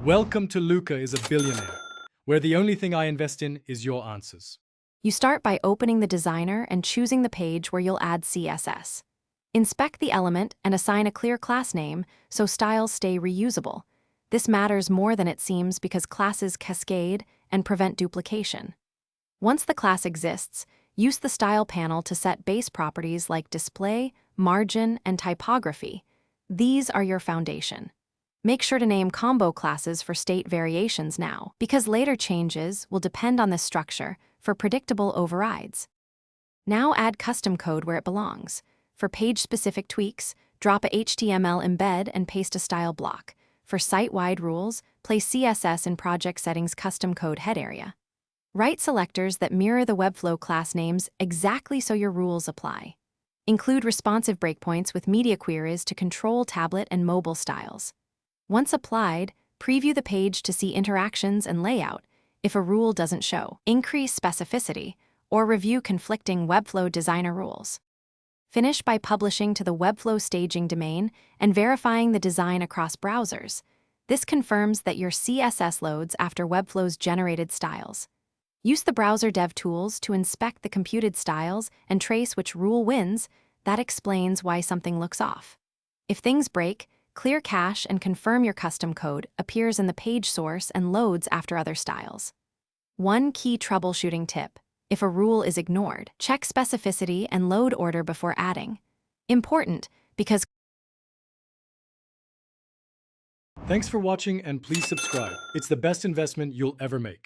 Welcome to Luca is a Billionaire, where the only thing I invest in is your answers. You start by opening the designer and choosing the page where you'll add CSS. Inspect the element and assign a clear class name so styles stay reusable. This matters more than it seems because classes cascade and prevent duplication. Once the class exists, use the Style panel to set base properties like display, margin, and typography. These are your foundation. Make sure to name combo classes for state variations now, because later changes will depend on this structure for predictable overrides. Now add custom code where it belongs. For page-specific tweaks, drop a HTML embed and paste a style block. For site-wide rules, place CSS in project settings custom code head area. Write selectors that mirror the Webflow class names exactly so your rules apply. Include responsive breakpoints with media queries to control tablet and mobile styles. Once applied, preview the page to see interactions and layout if a rule doesn't show. Increase specificity or review conflicting Webflow designer rules. Finish by publishing to the Webflow staging domain and verifying the design across browsers. This confirms that your CSS loads after Webflow's generated styles. Use the browser dev tools to inspect the computed styles and trace which rule wins. That explains why something looks off. If things break, clear cache and confirm your custom code appears in the page source and loads after other styles. One key troubleshooting tip: if a rule is ignored, check specificity and load order before adding. Important, because Thanks for watching and please subscribe. It's the best investment you'll ever make.